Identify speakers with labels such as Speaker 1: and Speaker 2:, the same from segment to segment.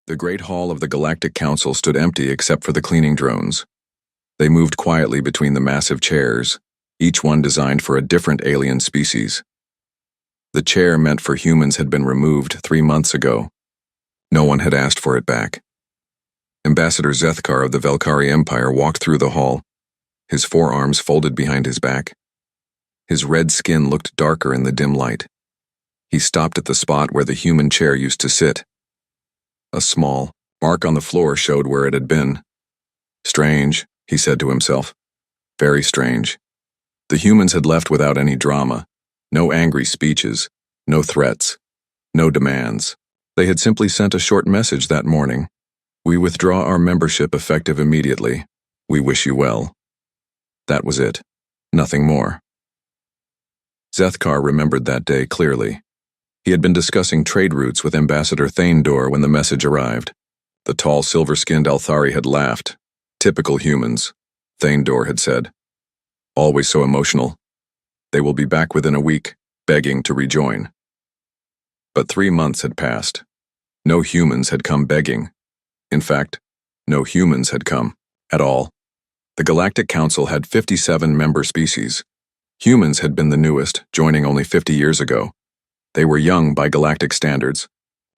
Speaker 1: The Great Hall of the Galactic Council stood empty except for the cleaning drones. They moved quietly between the massive chairs, each one designed for a different alien species. The chair meant for humans had been removed 3 months ago. No one had asked for it back. Ambassador Zethkar of the Velkari Empire walked through the hall, his forearms folded behind his back. His red skin looked darker in the dim light. He stopped at the spot where the human chair used to sit. A small mark on the floor showed where it had been. Strange, he said to himself. Very strange. The humans had left without any drama, no angry speeches, no threats, no demands. They had simply sent a short message that morning. We withdraw our membership effective immediately. We wish you well. That was it. Nothing more. Zethkar remembered that day clearly. He had been discussing trade routes with Ambassador Thaindor when the message arrived. The tall, silver-skinned Althari had laughed. Typical humans, Thaindor had said. Always so emotional. They will be back within a week, begging to rejoin. But 3 months had passed. No humans had come begging. In fact, no humans had come, at all. The Galactic Council had 57 member species. Humans had been the newest, joining only 50 years ago. They were young by galactic standards.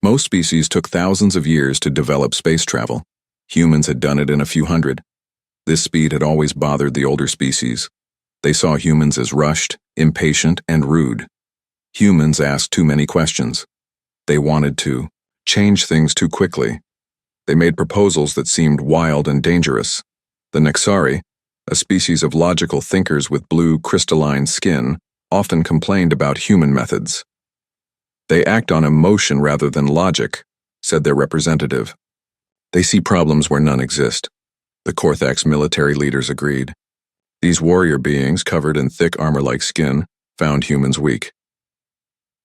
Speaker 1: Most species took thousands of years to develop space travel. Humans had done it in a few hundred. This speed had always bothered the older species. They saw humans as rushed, impatient, and rude. Humans asked too many questions. They wanted to change things too quickly. They made proposals that seemed wild and dangerous. The Nexari, a species of logical thinkers with blue, crystalline skin, often complained about human methods. They act on emotion rather than logic, said their representative. They see problems where none exist. The Korthax military leaders agreed. These warrior beings, covered in thick armor-like skin, found humans weak.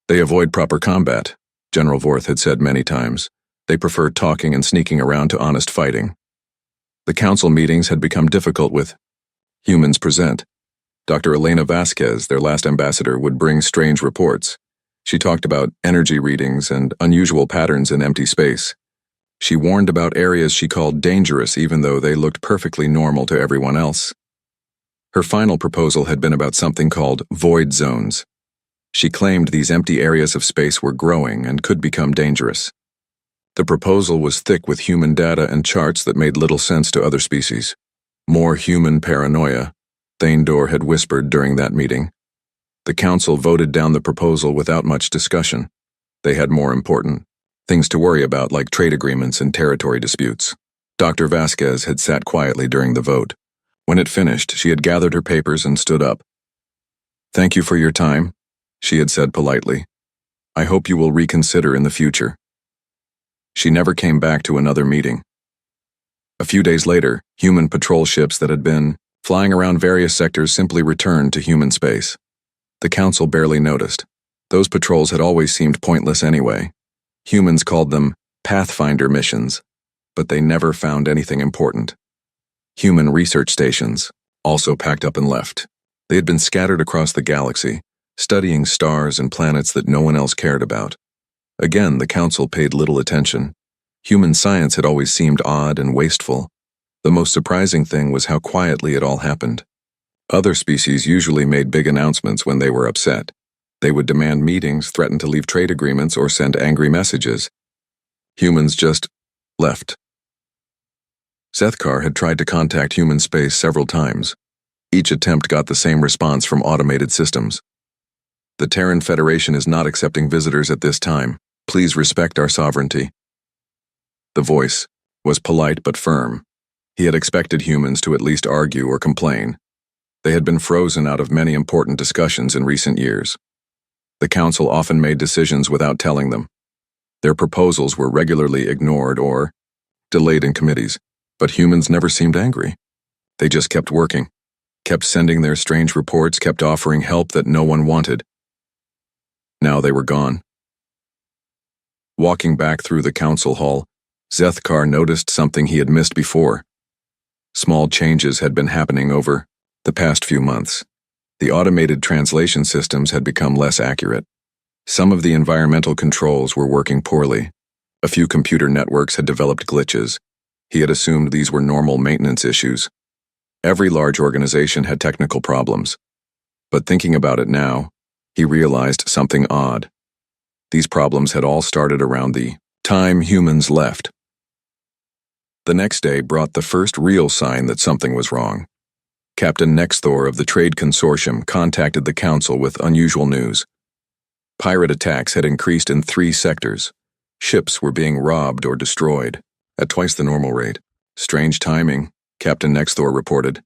Speaker 1: They avoid proper combat, General Vorth had said many times. They prefer talking and sneaking around to honest fighting. The council meetings had become difficult with humans present. Dr. Elena Vasquez, their last ambassador, would bring strange reports. She talked about energy readings and unusual patterns in empty space. She warned about areas she called dangerous even though they looked perfectly normal to everyone else. Her final proposal had been about something called void zones. She claimed these empty areas of space were growing and could become dangerous. The proposal was thick with human data and charts that made little sense to other species. More human paranoia, Thaindor had whispered during that meeting. The council voted down the proposal without much discussion. They had more important things to worry about, like trade agreements and territory disputes. Dr. Vasquez had sat quietly during the vote. When it finished, she had gathered her papers and stood up. "Thank you for your time," she had said politely. "I hope you will reconsider in the future." She never came back to another meeting. A few days later, human patrol ships that had been flying around various sectors simply returned to human space. The council barely noticed. Those patrols had always seemed pointless anyway. Humans called them Pathfinder missions, but they never found anything important. Human research stations also packed up and left. They had been scattered across the galaxy, studying stars and planets that no one else cared about. Again, the council paid little attention. Human science had always seemed odd and wasteful. The most surprising thing was how quietly it all happened. Other species usually made big announcements when they were upset. They would demand meetings, threaten to leave trade agreements, or send angry messages. Humans just left. Zethkar had tried to contact human space several times. Each attempt got the same response from automated systems. "The Terran Federation is not accepting visitors at this time. Please respect our sovereignty." The voice was polite but firm. He had expected humans to at least argue or complain. They had been frozen out of many important discussions in recent years. The council often made decisions without telling them. Their proposals were regularly ignored or delayed in committees, but humans never seemed angry. They just kept working, kept sending their strange reports, kept offering help that no one wanted. Now they were gone. Walking back through the council hall, Zethkar noticed something he had missed before. Small changes had been happening over the past few months. The automated translation systems had become less accurate. Some of the environmental controls were working poorly. A few computer networks had developed glitches. He had assumed these were normal maintenance issues. Every large organization had technical problems. But thinking about it now, he realized something odd. These problems had all started around the time humans left. The next day brought the first real sign that something was wrong. Captain Nexthor of the Trade Consortium contacted the Council with unusual news. Pirate attacks had increased in 3 sectors. Ships were being robbed or destroyed, at twice the normal rate. Strange timing, Captain Nexthor reported.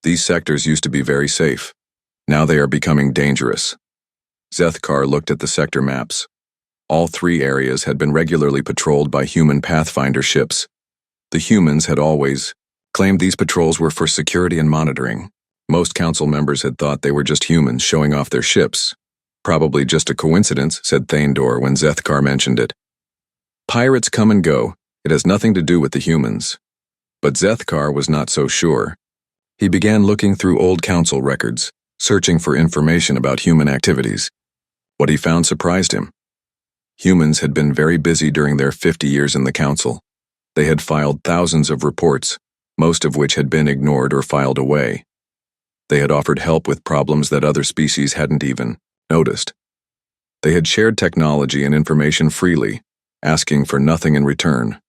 Speaker 1: These sectors used to be very safe. Now they are becoming dangerous. Zethkar looked at the sector maps. All 3 areas had been regularly patrolled by human Pathfinder ships. The humans had always claimed these patrols were for security and monitoring. Most council members had thought they were just humans showing off their ships. Probably just a coincidence, said Thaindor when Zethkar mentioned it. Pirates come and go. It has nothing to do with the humans. But Zethkar was not so sure. He began looking through old council records, searching for information about human activities. What he found surprised him. Humans had been very busy during their 50 years in the council. They had filed thousands of reports, most of which had been ignored or filed away. They had offered help with problems that other species hadn't even noticed. They had shared technology and information freely, asking for nothing in return.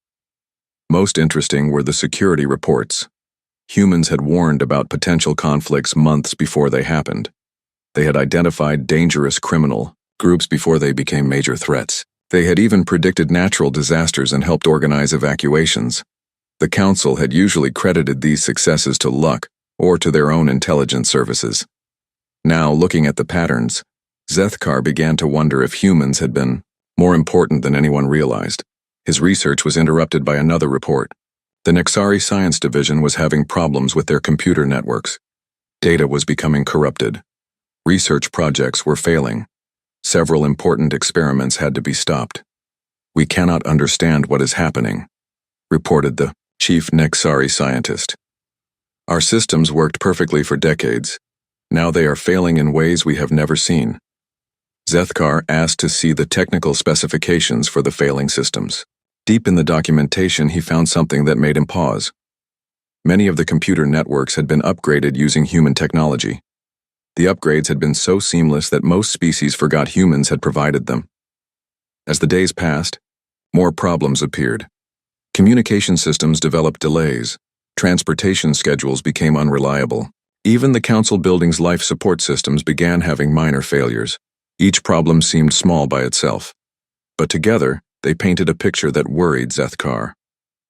Speaker 1: Most interesting were the security reports. Humans had warned about potential conflicts months before they happened. They had identified dangerous criminal groups before they became major threats. They had even predicted natural disasters and helped organize evacuations. The Council had usually credited these successes to luck or to their own intelligence services. Now, looking at the patterns, Zethkar began to wonder if humans had been more important than anyone realized. His research was interrupted by another report. The Nexari Science Division was having problems with their computer networks. Data was becoming corrupted. Research projects were failing. Several important experiments had to be stopped. "We cannot understand what is happening," reported the chief Nexari scientist. "Our systems worked perfectly for decades. Now they are failing in ways we have never seen." Zethkar asked to see the technical specifications for the failing systems. Deep in the documentation, he found something that made him pause. Many of the computer networks had been upgraded using human technology. The upgrades had been so seamless that most species forgot humans had provided them. As the days passed, more problems appeared. Communication systems developed delays. Transportation schedules became unreliable. Even the council building's life support systems began having minor failures. Each problem seemed small by itself. But together, they painted a picture that worried Zethkar.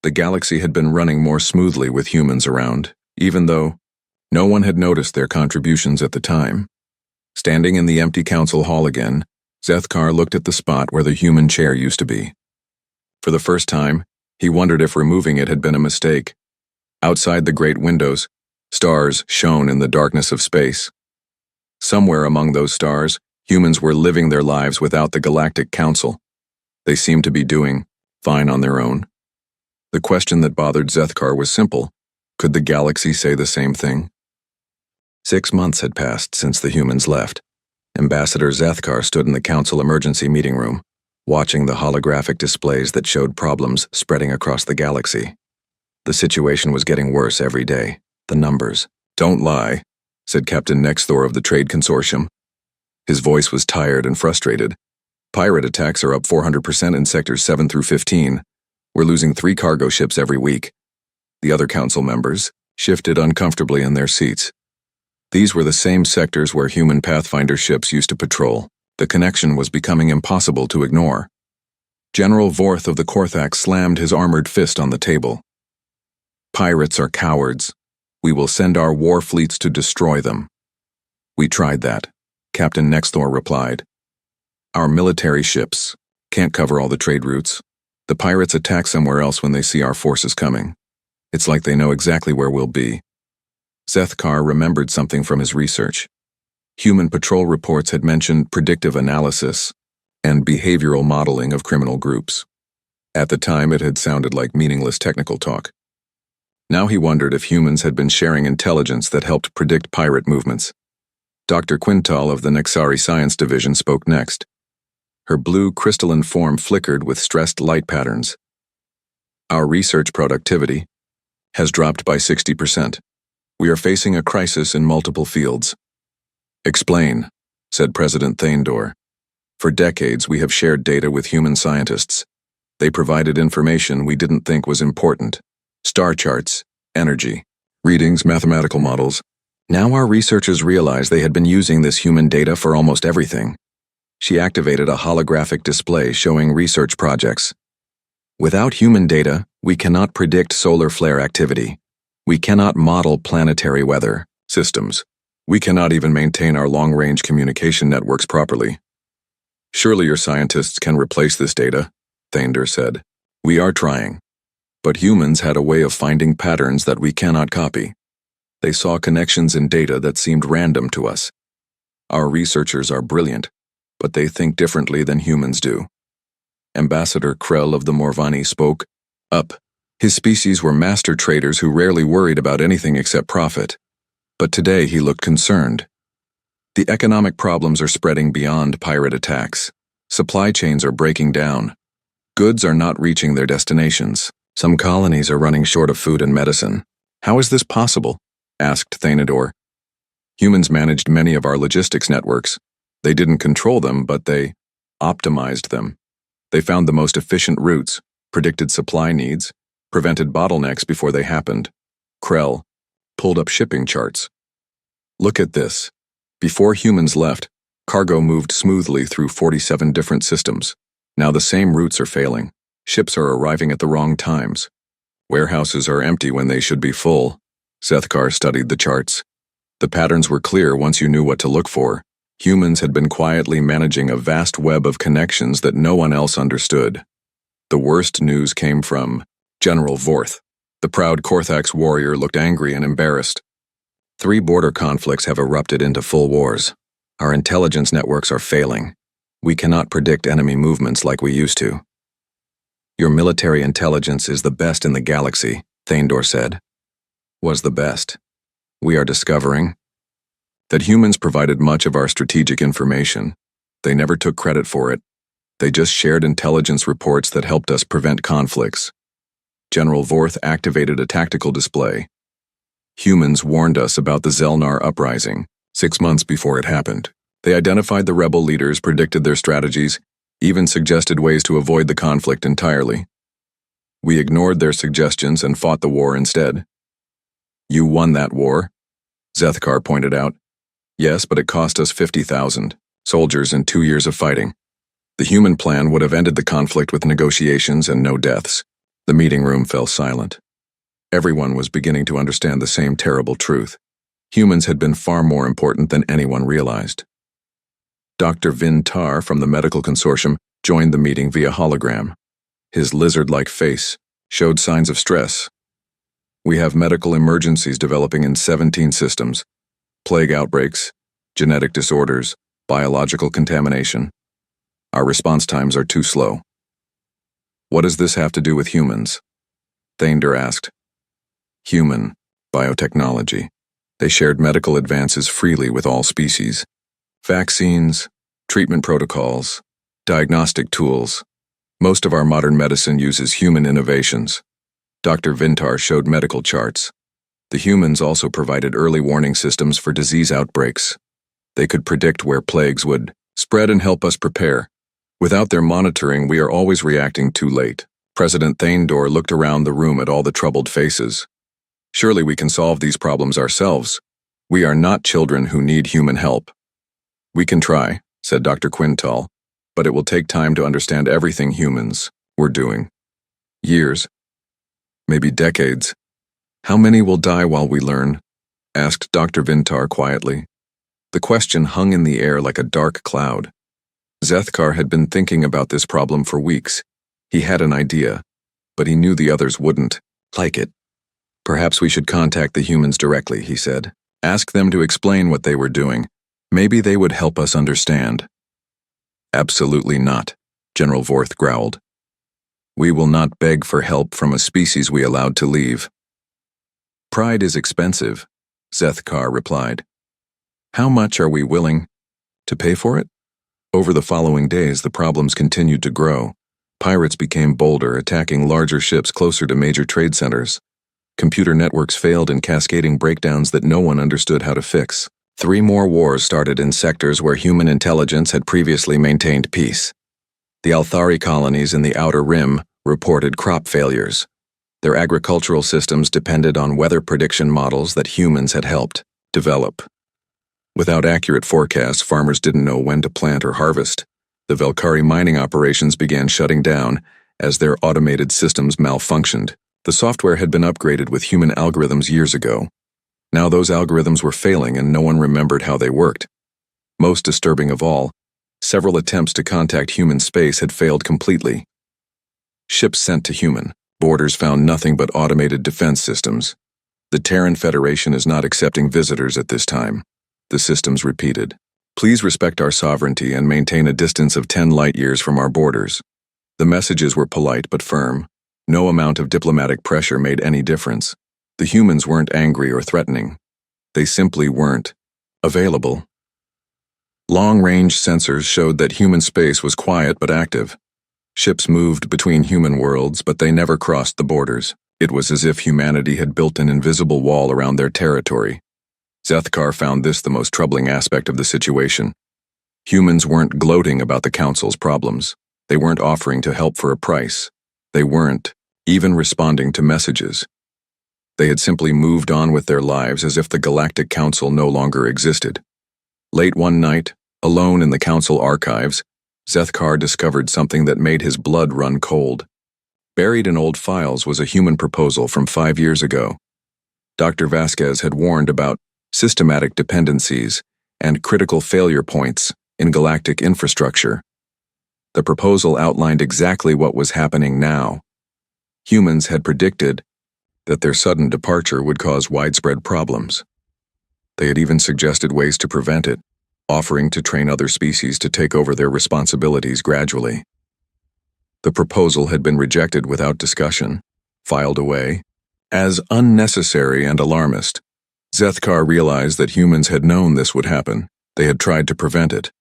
Speaker 1: The galaxy had been running more smoothly with humans around, even though no one had noticed their contributions at the time. Standing in the empty council hall again, Zethkar looked at the spot where the human chair used to be. For the first time, he wondered if removing it had been a mistake. Outside the great windows, stars shone in the darkness of space. Somewhere among those stars, humans were living their lives without the Galactic Council. They seemed to be doing fine on their own. The question that bothered Zethkar was simple. Could the galaxy say the same thing? 6 months had passed since the humans left. Ambassador Zethkar stood in the council emergency meeting room, watching the holographic displays that showed problems spreading across the galaxy. The situation was getting worse every day. The numbers. "Don't lie," said Captain Nexthor of the Trade Consortium. His voice was tired and frustrated. "Pirate attacks are up 400% in sectors 7 through 15. We're losing 3 cargo ships every week." The other council members shifted uncomfortably in their seats. These were the same sectors where human Pathfinder ships used to patrol. The connection was becoming impossible to ignore. General Vorth of the Korthak slammed his armored fist on the table. "Pirates are cowards. We will send our war fleets to destroy them." "We tried that," Captain Nexthor replied. "Our military ships can't cover all the trade routes. The pirates attack somewhere else when they see our forces coming. It's like they know exactly where we'll be." Zethkar remembered something from his research. Human patrol reports had mentioned predictive analysis and behavioral modeling of criminal groups. At the time, it had sounded like meaningless technical talk. Now he wondered if humans had been sharing intelligence that helped predict pirate movements. Dr. Quintal of the Nexari Science Division spoke next. Her blue crystalline form flickered with stressed light patterns. Our research productivity has dropped by 60%. We are facing a crisis in multiple fields. Explain, said President Thaindor. For decades, we have shared data with human scientists. They provided information we didn't think was important. Star charts, energy, readings, mathematical models. Now our researchers realized they had been using this human data for almost everything. She activated a holographic display showing research projects. Without human data, we cannot predict solar flare activity. We cannot model planetary weather systems. We cannot even maintain our long-range communication networks properly. Surely your scientists can replace this data, Thaindor said. We are trying. But humans had a way of finding patterns that we cannot copy. They saw connections in data that seemed random to us. Our researchers are brilliant, but they think differently than humans do. Ambassador Krell of the Morvani spoke up. His species were master traders who rarely worried about anything except profit. But today he looked concerned. The economic problems are spreading beyond pirate attacks. Supply chains are breaking down. Goods are not reaching their destinations. Some colonies are running short of food and medicine. How is this possible? Asked Thaindor. Humans managed many of our logistics networks. They didn't control them, but they optimized them. They found the most efficient routes, predicted supply needs, prevented bottlenecks before they happened. Krell pulled up shipping charts. Look at this. Before humans left, cargo moved smoothly through 47 different systems. Now the same routes are failing. Ships are arriving at the wrong times. Warehouses are empty when they should be full. Zethkar studied the charts. The patterns were clear once you knew what to look for. Humans had been quietly managing a vast web of connections that no one else understood. The worst news came from General Vorth. The proud Korthax warrior looked angry and embarrassed. 3 border conflicts have erupted into full wars. Our intelligence networks are failing. We cannot predict enemy movements like we used to. Your military intelligence is the best in the galaxy, Thaindor said. Was the best. We are discovering that humans provided much of our strategic information. They never took credit for it. They just shared intelligence reports that helped us prevent conflicts. General Vorth activated a tactical display. Humans warned us about the Zelnar uprising 6 months before it happened. They identified the rebel leaders, predicted their strategies, even suggested ways to avoid the conflict entirely. We ignored their suggestions and fought the war instead. You won that war, Zethkar pointed out. Yes, but it cost us 50,000 soldiers and 2 years of fighting. The human plan would have ended the conflict with negotiations and no deaths. The meeting room fell silent. Everyone was beginning to understand the same terrible truth. Humans had been far more important than anyone realized. Dr. Vintar from the Medical Consortium joined the meeting via hologram. His lizard-like face showed signs of stress. We have medical emergencies developing in 17 systems. Plague outbreaks, genetic disorders, biological contamination. Our response times are too slow. What does this have to do with humans? Thaindor asked. Human biotechnology. They shared medical advances freely with all species. Vaccines, treatment protocols, diagnostic tools. Most of our modern medicine uses human innovations. Dr. Vintar showed medical charts. The humans also provided early warning systems for disease outbreaks. They could predict where plagues would spread and help us prepare. Without their monitoring, we are always reacting too late. President Thaindor looked around the room at all the troubled faces. Surely we can solve these problems ourselves. We are not children who need human help. We can try, said Dr. Quintal, but it will take time to understand everything humans were doing. Years, maybe decades. How many will die while we learn? Asked Dr. Vintar quietly. The question hung in the air like a dark cloud. Zethkar had been thinking about this problem for weeks. He had an idea, but he knew the others wouldn't like it. Perhaps we should contact the humans directly, he said. Ask them to explain what they were doing. Maybe they would help us understand. Absolutely not, General Vorth growled. We will not beg for help from a species we allowed to leave. Pride is expensive, Zethkar replied. How much are we willing to pay for it? Over the following days, the problems continued to grow. Pirates became bolder, attacking larger ships closer to major trade centers. Computer networks failed in cascading breakdowns that no one understood how to fix. 3 more wars started in sectors where human intelligence had previously maintained peace. The Althari colonies in the Outer Rim reported crop failures. Their agricultural systems depended on weather prediction models that humans had helped develop. Without accurate forecasts, farmers didn't know when to plant or harvest. The Velkari mining operations began shutting down as their automated systems malfunctioned. The software had been upgraded with human algorithms years ago. Now those algorithms were failing and no one remembered how they worked. Most disturbing of all, several attempts to contact human space had failed completely. Ships sent to human borders found nothing but automated defense systems. The Terran Federation is not accepting visitors at this time. The systems repeated. Please respect our sovereignty and maintain a distance of 10 light-years from our borders. The messages were polite but firm. No amount of diplomatic pressure made any difference. The humans weren't angry or threatening. They simply weren't available. Long-range sensors showed that human space was quiet but active. Ships moved between human worlds, but they never crossed the borders. It was as if humanity had built an invisible wall around their territory. Zethkar found this the most troubling aspect of the situation. Humans weren't gloating about the Council's problems. They weren't offering to help for a price. They weren't even responding to messages. They had simply moved on with their lives as if the Galactic Council no longer existed. Late one night, alone in the Council archives, Zethkar discovered something that made his blood run cold. Buried in old files was a human proposal from 5 years ago. Dr. Vasquez had warned about systematic dependencies and critical failure points in galactic infrastructure. The proposal outlined exactly what was happening now. Humans had predicted that their sudden departure would cause widespread problems. They had even suggested ways to prevent it, offering to train other species to take over their responsibilities gradually. The proposal had been rejected without discussion, filed away, as unnecessary and alarmist. Zethkar realized that humans had known this would happen. They had tried to prevent it.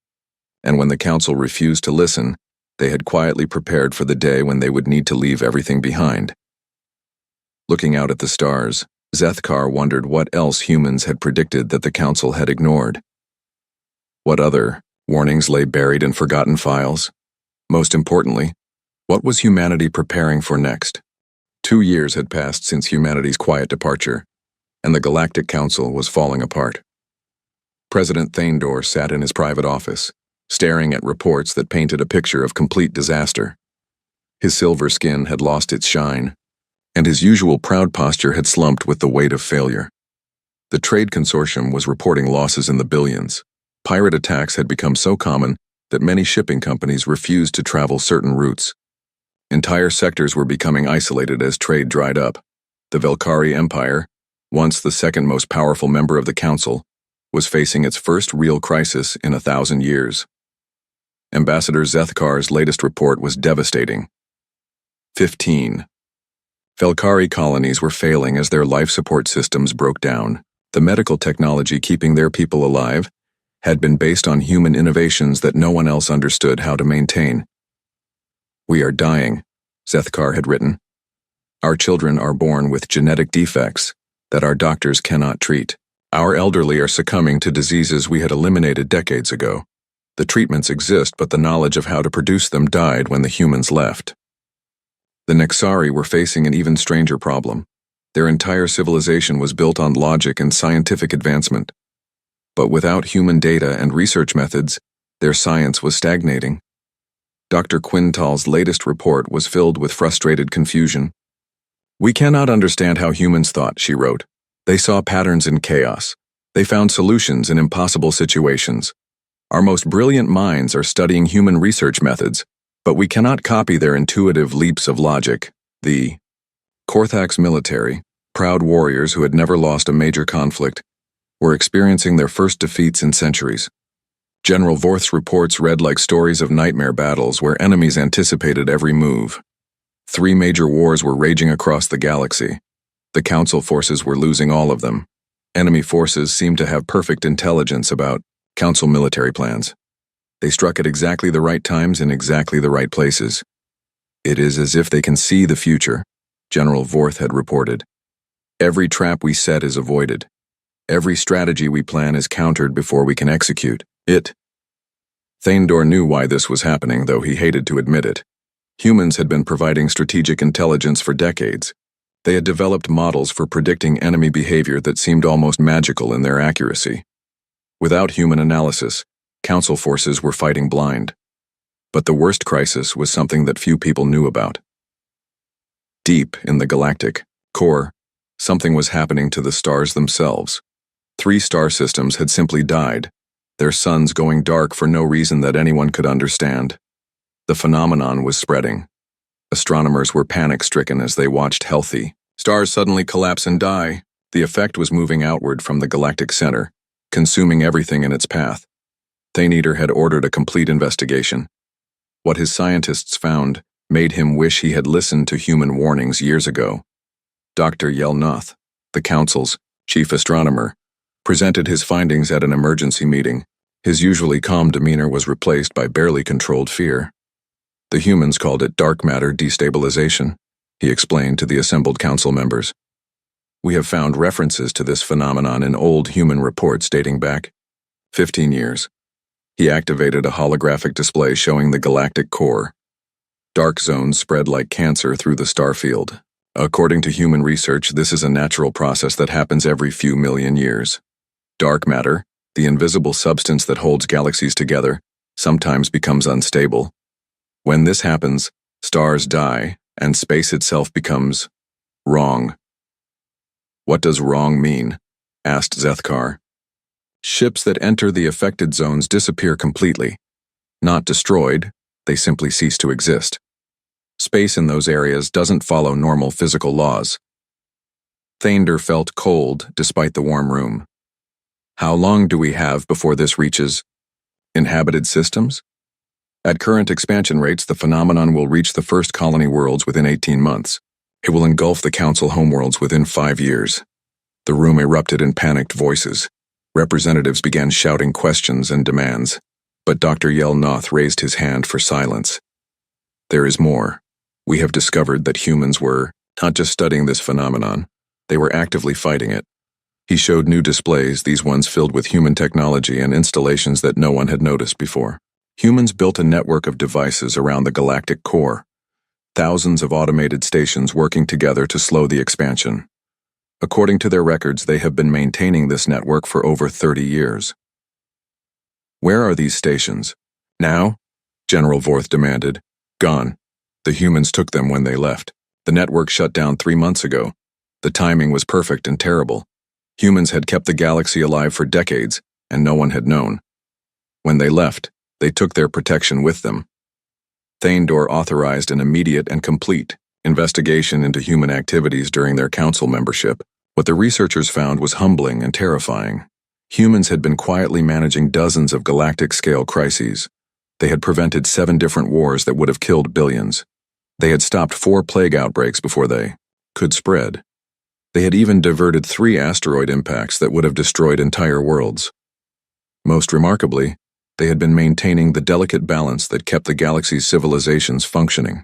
Speaker 1: And when the Council refused to listen, they had quietly prepared for the day when they would need to leave everything behind. Looking out at the stars, Zethkar wondered what else humans had predicted that the Council had ignored. What other warnings lay buried in forgotten files? Most importantly, what was humanity preparing for next? 2 years had passed since humanity's quiet departure, and the Galactic Council was falling apart. President Thandor sat in his private office, staring at reports that painted a picture of complete disaster. His silver skin had lost its shine, and his usual proud posture had slumped with the weight of failure. The Trade Consortium was reporting losses in the billions. Pirate attacks had become so common that many shipping companies refused to travel certain routes. Entire sectors were becoming isolated as trade dried up. The Velkari Empire, once the second most powerful member of the Council, was facing its first real crisis in 1,000 years. Ambassador Zethkar's latest report was devastating. 15. Velkari colonies were failing as their life support systems broke down. The medical technology keeping their people alive had been based on human innovations that no one else understood how to maintain. "We are dying," Zethkar had written. "Our children are born with genetic defects that our doctors cannot treat. Our elderly are succumbing to diseases we had eliminated decades ago. The treatments exist, but the knowledge of how to produce them died when the humans left." The Nexari were facing an even stranger problem. Their entire civilization was built on logic and scientific advancement. But without human data and research methods, their science was stagnating. Dr. Quintal's latest report was filled with frustrated confusion. "We cannot understand how humans thought," she wrote. "They saw patterns in chaos. They found solutions in impossible situations. Our most brilliant minds are studying human research methods, but we cannot copy their intuitive leaps of logic." The Korthak's military, proud warriors who had never lost a major conflict, were experiencing their first defeats in centuries. General Vorth's reports read like stories of nightmare battles where enemies anticipated every move. 3 major wars were raging across the galaxy. The Council forces were losing all of them. Enemy forces seemed to have perfect intelligence about Council military plans. They struck at exactly the right times in exactly the right places. It is as if they can see the future, General Vorth had reported. Every trap we set is avoided. Every strategy we plan is countered before we can execute it. Thaindor knew why this was happening, though he hated to admit it. Humans had been providing strategic intelligence for decades. They had developed models for predicting enemy behavior that seemed almost magical in their accuracy. Without human analysis, Council forces were fighting blind. But the worst crisis was something that few people knew about. Deep in the galactic core, something was happening to the stars themselves. 3 star systems had simply died, their suns going dark for no reason that anyone could understand. The phenomenon was spreading. Astronomers were panic-stricken as they watched healthy stars suddenly collapse and die. The effect was moving outward from the galactic center, consuming everything in its path. Thaindor had ordered a complete investigation. What his scientists found made him wish he had listened to human warnings years ago. Dr. Yelnoth, the Council's chief astronomer, presented his findings at an emergency meeting. His usually calm demeanor was replaced by barely controlled fear. The humans called it dark matter destabilization, he explained to the assembled council members. We have found references to this phenomenon in old human reports dating back 15 years. He activated a holographic display showing the galactic core. Dark zones spread like cancer through the star field. According to human research, this is a natural process that happens every few million years. Dark matter, the invisible substance that holds galaxies together, sometimes becomes unstable. When this happens, stars die, and space itself becomes wrong. What does wrong mean? Asked Zethkar. Ships that enter the affected zones disappear completely. Not destroyed, they simply cease to exist. Space in those areas doesn't follow normal physical laws. Thaindor felt cold despite the warm room. How long do we have before this reaches inhabited systems? At current expansion rates, the phenomenon will reach the first colony worlds within 18 months. It will engulf the Council homeworlds within 5 years. The room erupted in panicked voices. Representatives began shouting questions and demands, but Dr. Yelnoth raised his hand for silence. There is more. We have discovered that humans were not just studying this phenomenon, they were actively fighting it. He showed new displays, these ones filled with human technology and installations that no one had noticed before. Humans built a network of devices around the galactic core. Thousands of automated stations working together to slow the expansion. According to their records, they have been maintaining this network for over 30 years. Where are these stations? Now? General Vorth demanded. Gone. The humans took them when they left. The network shut down 3 months ago. The timing was perfect and terrible. Humans had kept the galaxy alive for decades, and no one had known. When they left, they took their protection with them. Thaindor authorized an immediate and complete investigation into human activities during their council membership. What the researchers found was humbling and terrifying. Humans had been quietly managing dozens of galactic-scale crises. They had prevented 7 different wars that would have killed billions. They had stopped 4 plague outbreaks before they could spread. They had even diverted 3 asteroid impacts that would have destroyed entire worlds. Most remarkably, they had been maintaining the delicate balance that kept the galaxy's civilizations functioning.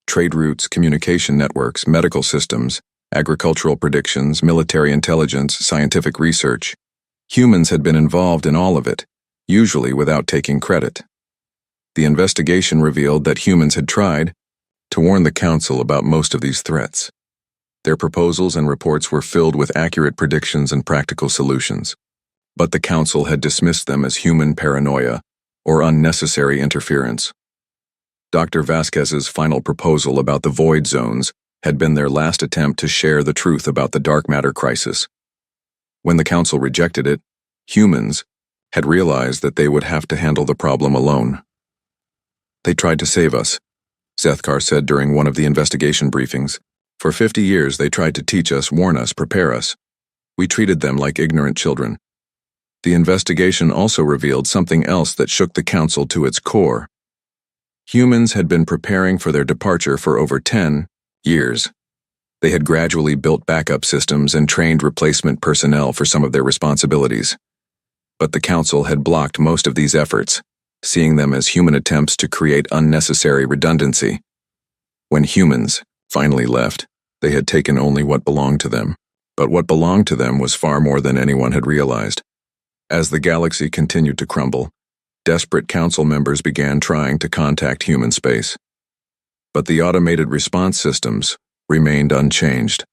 Speaker 1: Trade routes, communication networks, medical systems, agricultural predictions, military intelligence, scientific research. Humans had been involved in all of it, usually without taking credit. The investigation revealed that humans had tried to warn the Council about most of these threats. Their proposals and reports were filled with accurate predictions and practical solutions. But the Council had dismissed them as human paranoia or unnecessary interference. Dr. Vasquez's final proposal about the void zones had been their last attempt to share the truth about the dark matter crisis. When the Council rejected it, humans had realized that they would have to handle the problem alone. They tried to save us, Zethkar said during one of the investigation briefings. For 50 years they tried to teach us, warn us, prepare us. We treated them like ignorant children. The investigation also revealed something else that shook the Council to its core. Humans had been preparing for their departure for over 10 years. They had gradually built backup systems and trained replacement personnel for some of their responsibilities. But the Council had blocked most of these efforts. seeing them as human attempts to create unnecessary redundancy. When humans finally left, they had taken only what belonged to them. But what belonged to them was far more than anyone had realized. As the galaxy continued to crumble, desperate council members began trying to contact human space. But the automated response systems remained unchanged.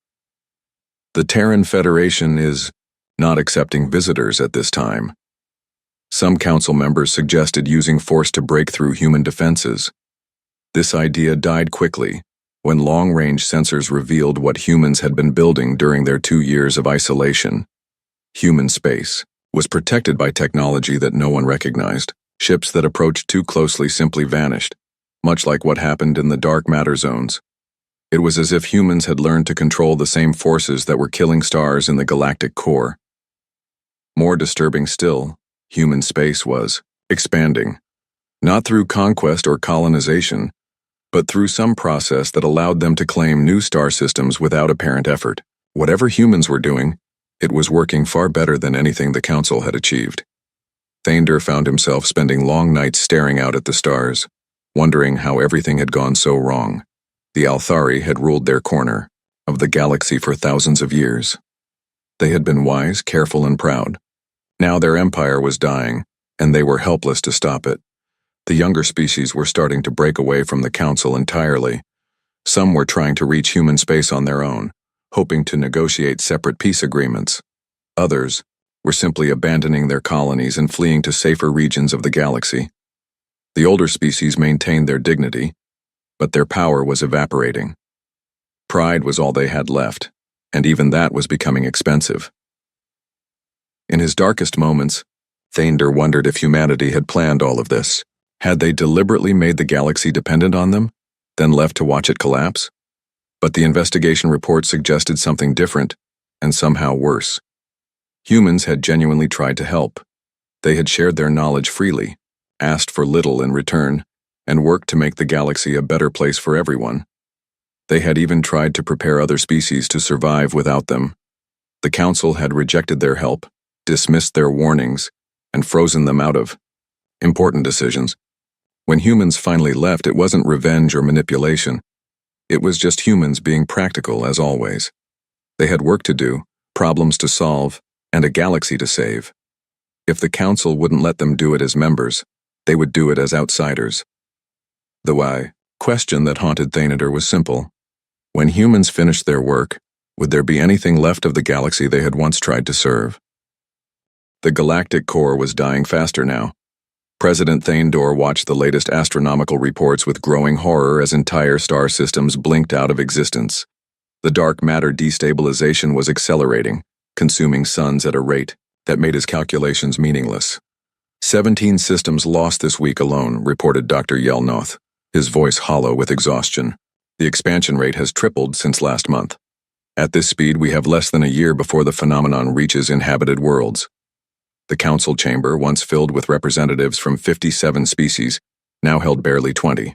Speaker 1: The Terran Federation is not accepting visitors at this time. Some council members suggested using force to break through human defenses. This idea died quickly when long-range sensors revealed what humans had been building during their 2 years of isolation. Human space was protected by technology that no one recognized. Ships that approached too closely simply vanished, much like what happened in the dark matter zones. It was as if humans had learned to control the same forces that were killing stars in the galactic core. More disturbing still, human space was expanding, not through conquest or colonization, but through some process that allowed them to claim new star systems without apparent effort. Whatever humans were doing, it was working far better than anything the Council had achieved. Thander found himself spending long nights staring out at the stars, wondering how everything had gone so wrong. The Althari had ruled their corner of the galaxy for thousands of years. They had been wise, careful, and proud. Now their empire was dying, and they were helpless to stop it. The younger species were starting to break away from the Council entirely. Some were trying to reach human space on their own, hoping to negotiate separate peace agreements. Others were simply abandoning their colonies and fleeing to safer regions of the galaxy. The older species maintained their dignity, but their power was evaporating. Pride was all they had left, and even that was becoming expensive. In his darkest moments, Thander wondered if humanity had planned all of this. Had they deliberately made the galaxy dependent on them, then left to watch it collapse? But the investigation report suggested something different, and somehow worse. Humans had genuinely tried to help. They had shared their knowledge freely, asked for little in return, and worked to make the galaxy a better place for everyone. They had even tried to prepare other species to survive without them. The Council had rejected their help, dismissed their warnings, and frozen them out of important decisions. When humans finally left, it wasn't revenge or manipulation. It was just humans being practical, as always. They had work to do, problems to solve, and a galaxy to save. If the Council wouldn't let them do it as members, they would do it as outsiders. The why question that haunted Thander was simple. When humans finished their work, would there be anything left of the galaxy they had once tried to serve? The galactic core was dying faster now. President Thander watched the latest astronomical reports with growing horror as entire star systems blinked out of existence. The dark matter destabilization was accelerating, consuming suns at a rate that made his calculations meaningless. 17 systems lost this week alone, reported Dr. Yelnoth, his voice hollow with exhaustion. The expansion rate has tripled since last month. At this speed, we have less than a year before the phenomenon reaches inhabited worlds. The council chamber, once filled with representatives from 57 species, now held barely 20.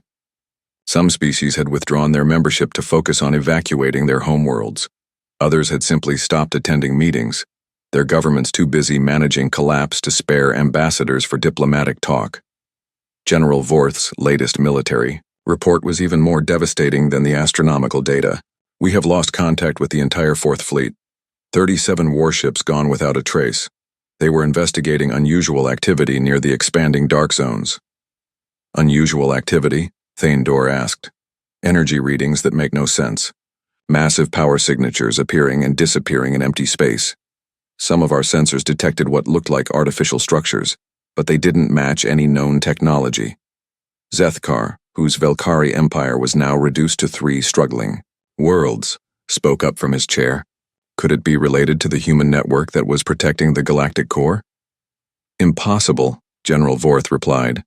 Speaker 1: Some species had withdrawn their membership to focus on evacuating their homeworlds. Others had simply stopped attending meetings, their governments too busy managing collapse to spare ambassadors for diplomatic talk. General Vorth's latest military report was even more devastating than the astronomical data. We have lost contact with the entire Fourth Fleet. 37 warships gone without a trace. They were investigating unusual activity near the expanding dark zones. Unusual activity? Thander asked. Energy readings that make no sense. Massive power signatures appearing and disappearing in empty space. Some of our sensors detected what looked like artificial structures, but they didn't match any known technology. Zethkar, whose Velkari empire was now reduced to 3 struggling worlds, spoke up from his chair. Could it be related to the human network that was protecting the galactic core? Impossible, General Vorth replied.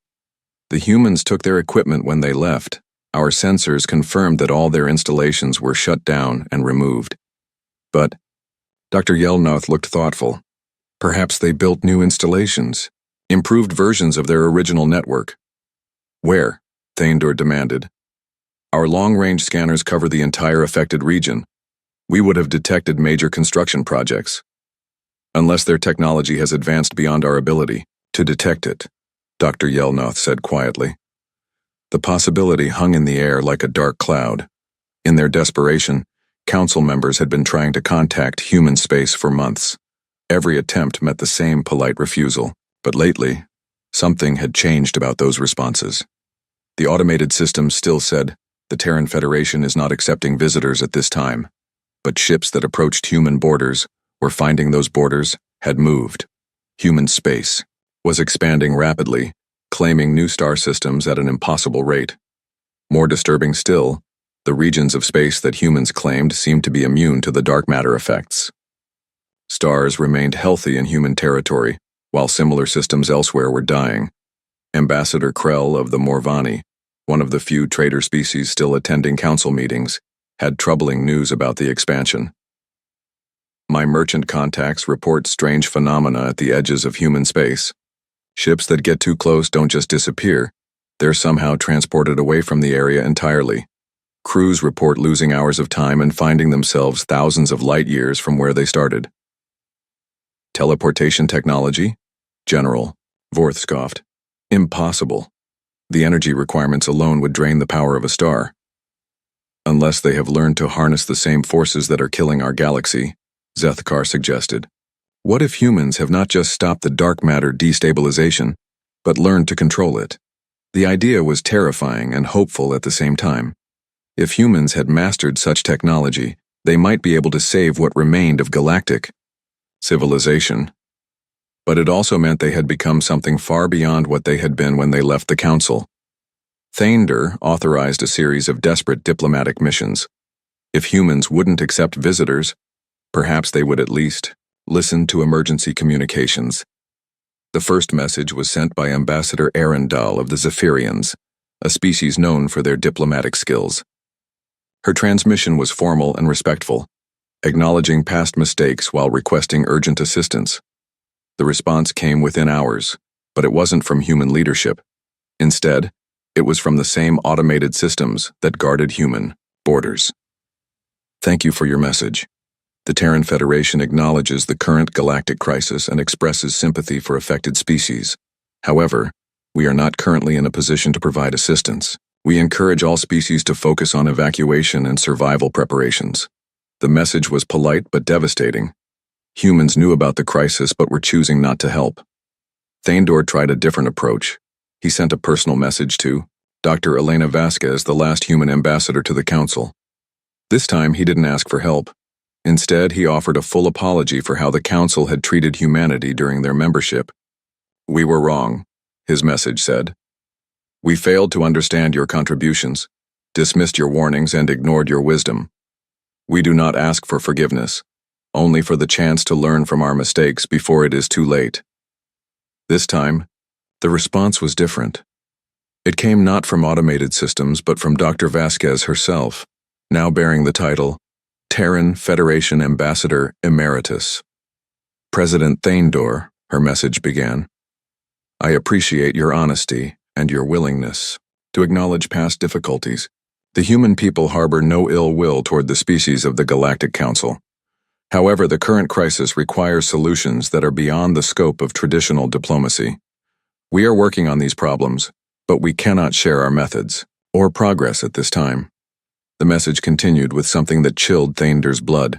Speaker 1: The humans took their equipment when they left. Our sensors confirmed that all their installations were shut down and removed. But Dr. Yelnoth looked thoughtful. Perhaps they built new installations, improved versions of their original network. Where? Thander demanded. Our long-range scanners cover the entire affected region. We would have detected major construction projects. Unless their technology has advanced beyond our ability to detect it, Dr. Yelnoth said quietly. The possibility hung in the air like a dark cloud. In their desperation, council members had been trying to contact human space for months. Every attempt met the same polite refusal, but lately, something had changed about those responses. The automated system still said, the Terran Federation is not accepting visitors at this time, but ships that approached human borders, or finding those borders, had moved. Human space was expanding rapidly, claiming new star systems at an impossible rate. More disturbing still, the regions of space that humans claimed seemed to be immune to the dark matter effects. Stars remained healthy in human territory, while similar systems elsewhere were dying. Ambassador Krell of the Morvani, one of the few traitor species still attending council meetings, had troubling news about the expansion. My merchant contacts report strange phenomena at the edges of human space. Ships that get too close don't just disappear, they're somehow transported away from the area entirely. Crews report losing hours of time and finding themselves thousands of light years from where they started. Teleportation technology? General, Vorth scoffed. Impossible. The energy requirements alone would drain the power of a star. Unless they have learned to harness the same forces that are killing our galaxy, Zethkar suggested. What if humans have not just stopped the dark matter destabilization, but learned to control it? The idea was terrifying and hopeful at the same time. If humans had mastered such technology, they might be able to save what remained of galactic civilization. But it also meant they had become something far beyond what they had been when they left the council. Thander authorized a series of desperate diplomatic missions. If humans wouldn't accept visitors, perhaps they would at least listen to emergency communications. The first message was sent by Ambassador Arundel of the Zephyrians, a species known for their diplomatic skills. Her transmission was formal and respectful, acknowledging past mistakes while requesting urgent assistance. The response came within hours, but it wasn't from human leadership. Instead, it was from the same automated systems that guarded human borders. Thank you for your message. The Terran Federation acknowledges the current galactic crisis and expresses sympathy for affected species. However, we are not currently in a position to provide assistance. We encourage all species to focus on evacuation and survival preparations. The message was polite but devastating. Humans knew about the crisis but were choosing not to help. Thander tried a different approach. He sent a personal message to Dr. Elena Vasquez, the last human ambassador to the council. This time he didn't ask for help. Instead, he offered a full apology for how the council had treated humanity during their membership. We were wrong, his message said. We failed to understand your contributions, dismissed your warnings, and ignored your wisdom. We do not ask for forgiveness, only for the chance to learn from our mistakes before it is too late. This time, the response was different. It came not from automated systems, but from Dr. Vasquez herself, now bearing the title Terran Federation Ambassador Emeritus. President Thander, her message began, I appreciate your honesty and your willingness to acknowledge past difficulties. The human people harbor no ill will toward the species of the Galactic Council. However, the current crisis requires solutions that are beyond the scope of traditional diplomacy. We are working on these problems, but we cannot share our methods or progress at this time. The message continued with something that chilled Thander's blood.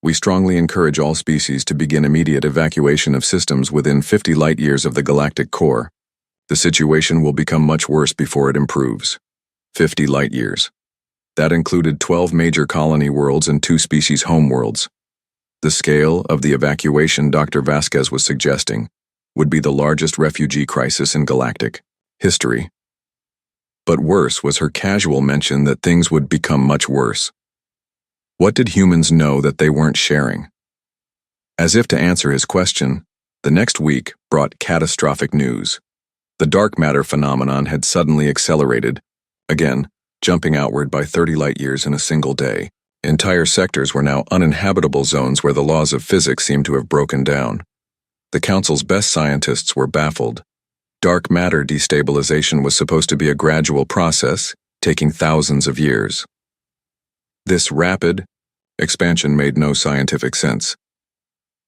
Speaker 1: We strongly encourage all species to begin immediate evacuation of systems within 50 light-years of the galactic core. The situation will become much worse before it improves. 50 light-years. That included 12 major colony worlds and 2 species homeworlds. The scale of the evacuation Dr. Vasquez was suggesting would be the largest refugee crisis in galactic history. But worse was her casual mention that things would become much worse. What did humans know that they weren't sharing? As if to answer his question, the next week brought catastrophic news. The dark matter phenomenon had suddenly accelerated, again, jumping outward by 30 light-years in a single day. Entire sectors were now uninhabitable zones where the laws of physics seemed to have broken down. The Council's best scientists were baffled. Dark matter destabilization was supposed to be a gradual process, taking thousands of years. This rapid expansion made no scientific sense.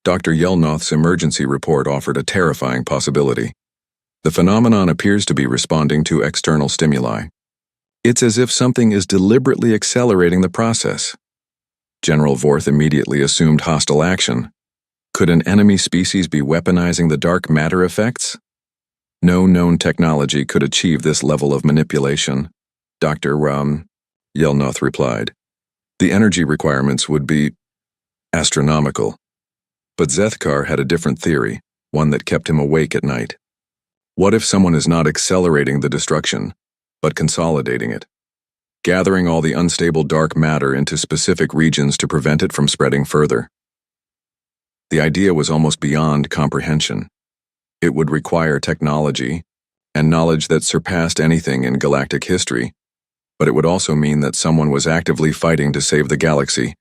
Speaker 1: Dr. Yelnoth's emergency report offered a terrifying possibility. The phenomenon appears to be responding to external stimuli. It's as if something is deliberately accelerating the process. General Vorth immediately assumed hostile action. Could an enemy species be weaponizing the dark matter effects? No known technology could achieve this level of manipulation, Dr. Yelnoth replied. The energy requirements would be astronomical. But Zethkar had a different theory, one that kept him awake at night. What if someone is not accelerating the destruction, but consolidating it, gathering all the unstable dark matter into specific regions to prevent it from spreading further? The idea was almost beyond comprehension. It would require technology and knowledge that surpassed anything in galactic history, but it would also mean that someone was actively fighting to save the galaxy,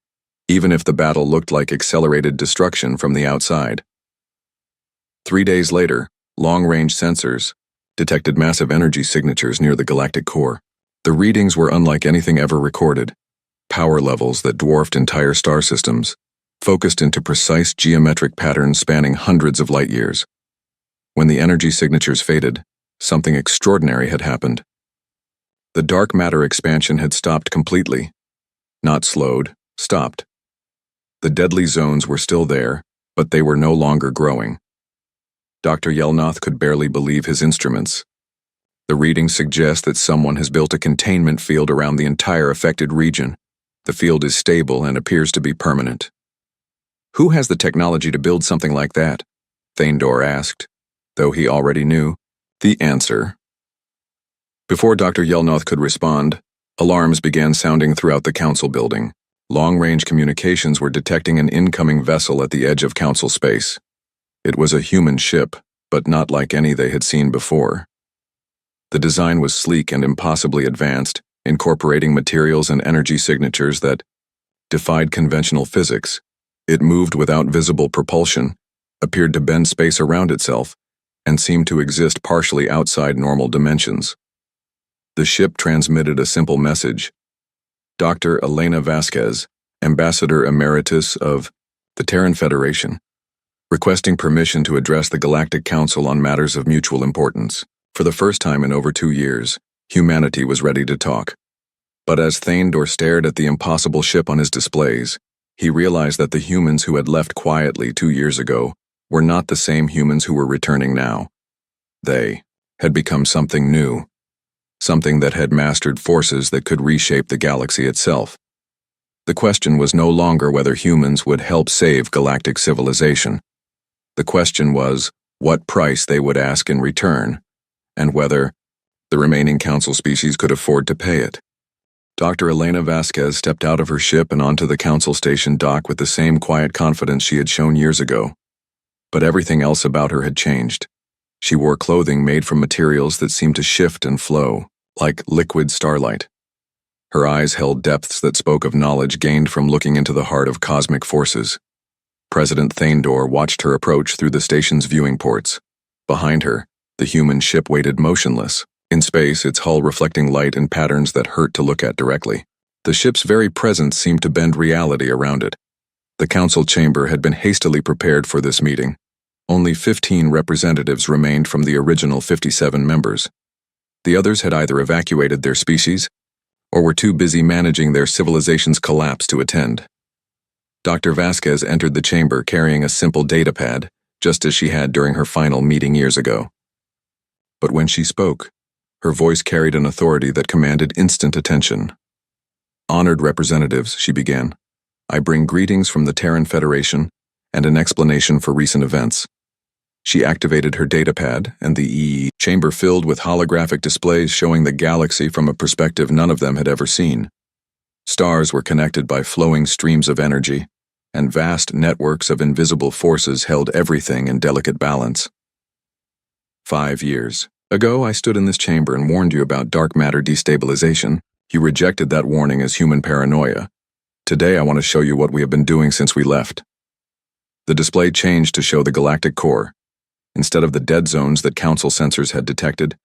Speaker 1: even if the battle looked like accelerated destruction from the outside. 3 days later, long-range sensors detected massive energy signatures near the galactic core. The readings were unlike anything ever recorded, power levels that dwarfed entire star systems, focused into precise geometric patterns spanning hundreds of light years. When the energy signatures faded, something extraordinary had happened. The dark matter expansion had stopped completely. Not slowed, stopped. The deadly zones were still there, but they were no longer growing. Dr. Yelnoth could barely believe his instruments. The readings suggest that someone has built a containment field around the entire affected region. The field is stable and appears to be permanent. Who has the technology to build something like that? Thandor asked, though he already knew the answer. Before Dr. Yelnoth could respond, alarms began sounding throughout the council building. Long-range communications were detecting an incoming vessel at the edge of council space. It was a human ship, but not like any they had seen before. The design was sleek and impossibly advanced, incorporating materials and energy signatures that defied conventional physics. It moved without visible propulsion, appeared to bend space around itself, and seemed to exist partially outside normal dimensions. The ship transmitted a simple message. Dr. Elena Vasquez, Ambassador Emeritus of the Terran Federation, requesting permission to address the Galactic Council on matters of mutual importance. For the first time in over 2 years, humanity was ready to talk. But as Thandor stared at the impossible ship on his displays, he realized that the humans who had left quietly 2 years ago were not the same humans who were returning now. They had become something new, something that had mastered forces that could reshape the galaxy itself. The question was no longer whether humans would help save galactic civilization. The question was what price they would ask in return, and whether the remaining council species could afford to pay it. Dr. Elena Vasquez stepped out of her ship and onto the council station dock with the same quiet confidence she had shown years ago. But everything else about her had changed. She wore clothing made from materials that seemed to shift and flow, like liquid starlight. Her eyes held depths that spoke of knowledge gained from looking into the heart of cosmic forces. President Thandor watched her approach through the station's viewing ports. Behind her, the human ship waited motionless, in space, its hull reflecting light in patterns that hurt to look at directly. The ship's very presence seemed to bend reality around it. The council chamber had been hastily prepared for this meeting. Only 15 representatives remained from the original 57 members. The others had either evacuated their species or were too busy managing their civilization's collapse to attend. Dr. Vasquez entered the chamber carrying a simple datapad, just as she had during her final meeting years ago. But when she spoke, her voice carried an authority that commanded instant attention. Honored representatives, she began, I bring greetings from the Terran Federation and an explanation for recent events. She activated her datapad, and the chamber filled with holographic displays showing the galaxy from a perspective none of them had ever seen. Stars were connected by flowing streams of energy, and vast networks of invisible forces held everything in delicate balance. 5 years ago, I stood in this chamber and warned you about dark matter destabilization. You rejected that warning as human paranoia. Today, I want to show you what we have been doing since we left. The display changed to show the galactic core. Instead of the dead zones that council sensors had detected,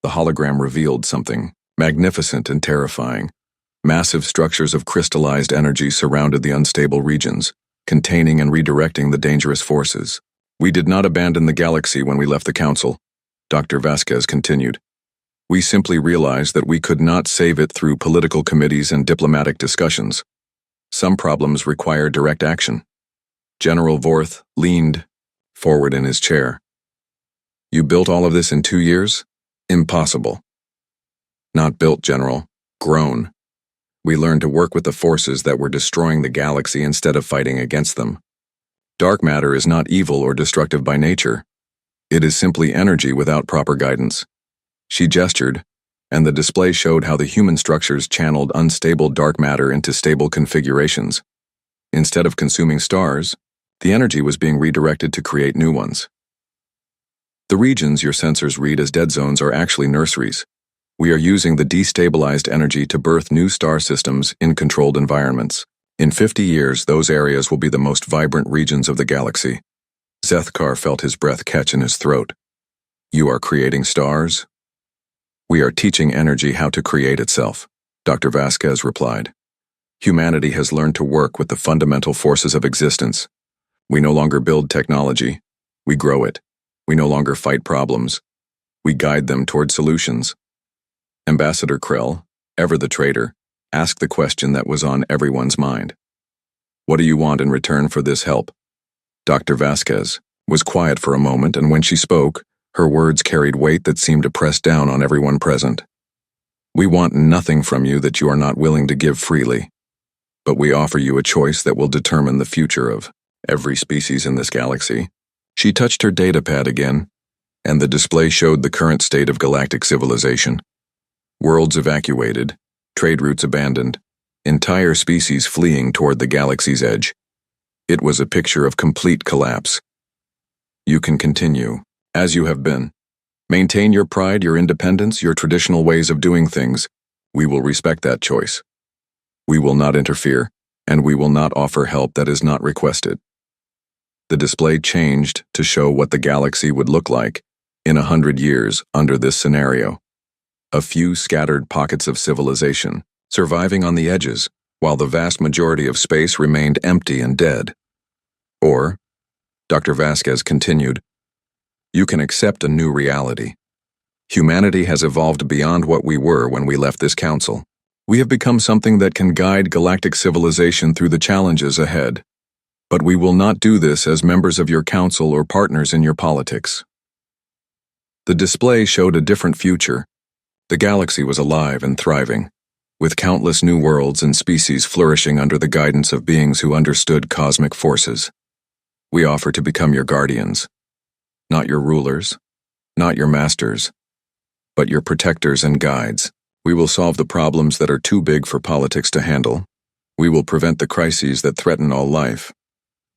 Speaker 1: the hologram revealed something magnificent and terrifying. Massive structures of crystallized energy surrounded the unstable regions, containing and redirecting the dangerous forces. We did not abandon the galaxy when we left the council. Dr. Vasquez continued. We simply realized that we could not save it through political committees and diplomatic discussions. Some problems require direct action. General Vorth leaned forward in his chair. You built all of this in 2 years? Impossible. Not built, General. Grown. We learned to work with the forces that were destroying the galaxy instead of fighting against them. Dark matter is not evil or destructive by nature. It is simply energy without proper guidance. She gestured, and the display showed how the human structures channeled unstable dark matter into stable configurations. Instead of consuming stars, the energy was being redirected to create new ones. The regions your sensors read as dead zones are actually nurseries. We are using the destabilized energy to birth new star systems in controlled environments. In 50 years, those areas will be the most vibrant regions of the galaxy. Zethkar felt his breath catch in his throat. You are creating stars? We are teaching energy how to create itself, Dr. Vasquez replied. Humanity has learned to work with the fundamental forces of existence. We no longer build technology. We grow it. We no longer fight problems. We guide them toward solutions. Ambassador Krell, ever the traitor, asked the question that was on everyone's mind. What do you want in return for this help? Dr. Vasquez was quiet for a moment, and when she spoke, her words carried weight that seemed to press down on everyone present. We want nothing from you that you are not willing to give freely, but we offer you a choice that will determine the future of every species in this galaxy. She touched her datapad again, and the display showed the current state of galactic civilization. Worlds evacuated, trade routes abandoned, entire species fleeing toward the galaxy's edge. It was a picture of complete collapse. You can continue, as you have been. Maintain your pride, your independence, your traditional ways of doing things. We will respect that choice. We will not interfere, and we will not offer help that is not requested. The display changed to show what the galaxy would look like in 100 years under this scenario. A few scattered pockets of civilization, surviving on the edges, while the vast majority of space remained empty and dead. Or, Dr. Vasquez continued, you can accept a new reality. Humanity has evolved beyond what we were when we left this council. We have become something that can guide galactic civilization through the challenges ahead. But we will not do this as members of your council or partners in your politics. The display showed a different future. The galaxy was alive and thriving, with countless new worlds and species flourishing under the guidance of beings who understood cosmic forces. We offer to become your guardians, not your rulers, not your masters, but your protectors and guides. We will solve the problems that are too big for politics to handle. We will prevent the crises that threaten all life.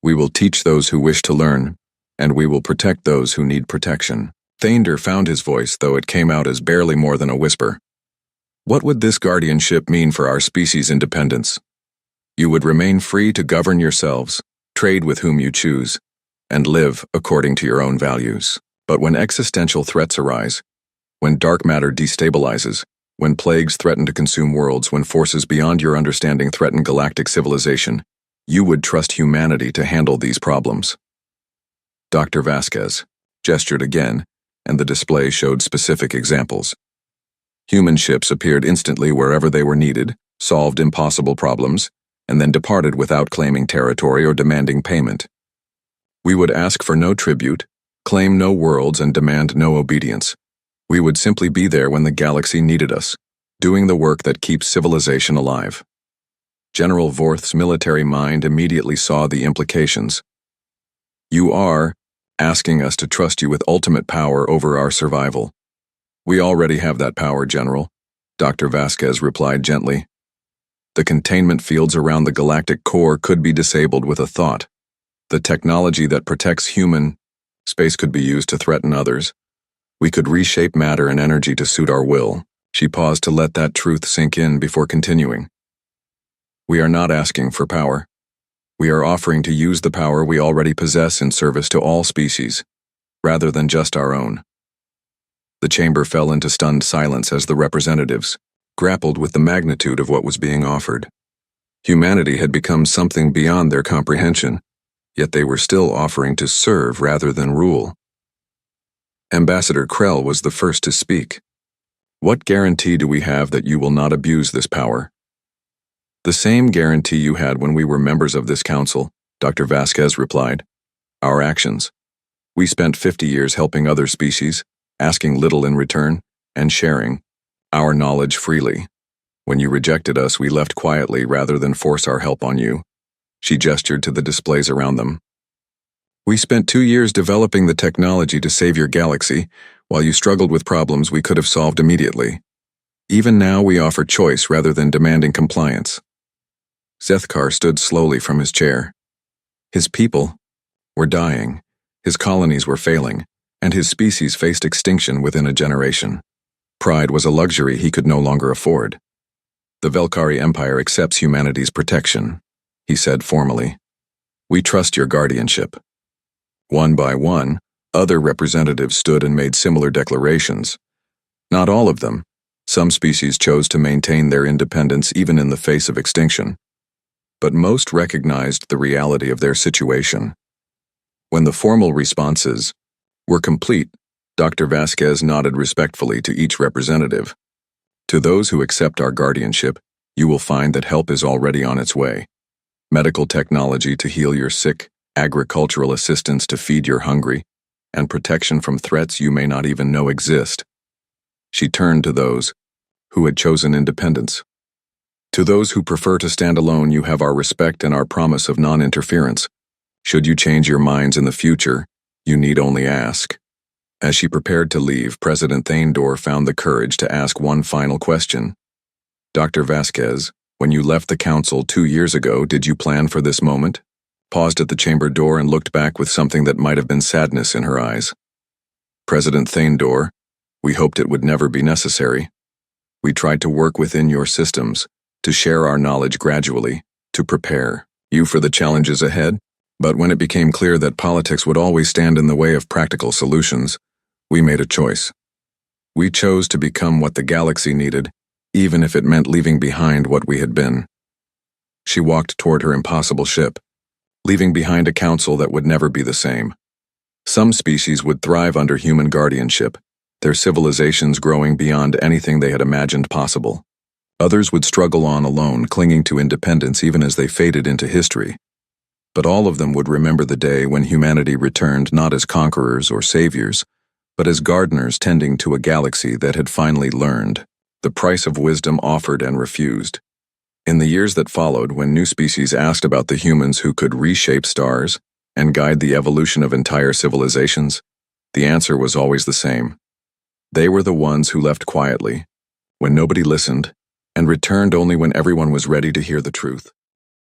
Speaker 1: We will teach those who wish to learn, and we will protect those who need protection. Thander found his voice, though it came out as barely more than a whisper. What would this guardianship mean for our species' independence? You would remain free to govern yourselves, trade with whom you choose, and live according to your own values. But when existential threats arise, when dark matter destabilizes, when plagues threaten to consume worlds, when forces beyond your understanding threaten galactic civilization, you would trust humanity to handle these problems. Dr. Vasquez gestured again, and the display showed specific examples. Human ships appeared instantly wherever they were needed, solved impossible problems, and then departed without claiming territory or demanding payment. We would ask for no tribute, claim no worlds, and demand no obedience. We would simply be there when the galaxy needed us, doing the work that keeps civilization alive. General Vorth's military mind immediately saw the implications. You are asking us to trust you with ultimate power over our survival. We already have that power, General, Dr. Vasquez replied gently. The containment fields around the galactic core could be disabled with a thought. The technology that protects human space could be used to threaten others. We could reshape matter and energy to suit our will. She paused to let that truth sink in before continuing. We are not asking for power. We are offering to use the power we already possess in service to all species, rather than just our own. The chamber fell into stunned silence as the representatives grappled with the magnitude of what was being offered. Humanity had become something beyond their comprehension, yet they were still offering to serve rather than rule. Ambassador Krell was the first to speak. What guarantee do we have that you will not abuse this power? The same guarantee you had when we were members of this council, Dr. Vasquez replied. Our actions. We spent 50 years helping other species, asking little in return, and sharing our knowledge freely. When you rejected us, we left quietly rather than force our help on you. She gestured to the displays around them. We spent 2 years developing the technology to save your galaxy, while you struggled with problems we could have solved immediately. Even now, we offer choice rather than demanding compliance. Zethkar stood slowly from his chair. His people were dying, his colonies were failing, and his species faced extinction within a generation. Pride was a luxury he could no longer afford. The Velkari Empire accepts humanity's protection, he said formally. We trust your guardianship. One by one, other representatives stood and made similar declarations. Not all of them. Some species chose to maintain their independence even in the face of extinction. But most recognized the reality of their situation. When the formal responses were complete, Dr. Vasquez nodded respectfully to each representative. To those who accept our guardianship, you will find that help is already on its way. Medical technology to heal your sick, agricultural assistance to feed your hungry, and protection from threats you may not even know exist. She turned to those who had chosen independence. To those who prefer to stand alone, you have our respect and our promise of non-interference. Should you change your minds in the future, you need only ask. As she prepared to leave, President Thaindor found the courage to ask one final question. Dr. Vasquez, when you left the council 2 years ago, did you plan for this moment? Paused at the chamber door and looked back with something that might have been sadness in her eyes. President Thaindor, we hoped it would never be necessary. We tried to work within your systems, to share our knowledge gradually, to prepare you for the challenges ahead, but when it became clear that politics would always stand in the way of practical solutions, we made a choice. We chose to become what the galaxy needed, even if it meant leaving behind what we had been. She walked toward her impossible ship, leaving behind a council that would never be the same. Some species would thrive under human guardianship, their civilizations growing beyond anything they had imagined possible. Others would struggle on alone, clinging to independence even as they faded into history. But all of them would remember the day when humanity returned not as conquerors or saviors, but as gardeners tending to a galaxy that had finally learned the price of wisdom offered and refused. In the years that followed, when new species asked about the humans who could reshape stars and guide the evolution of entire civilizations, the answer was always the same. They were the ones who left quietly, when nobody listened, and returned only when everyone was ready to hear the truth.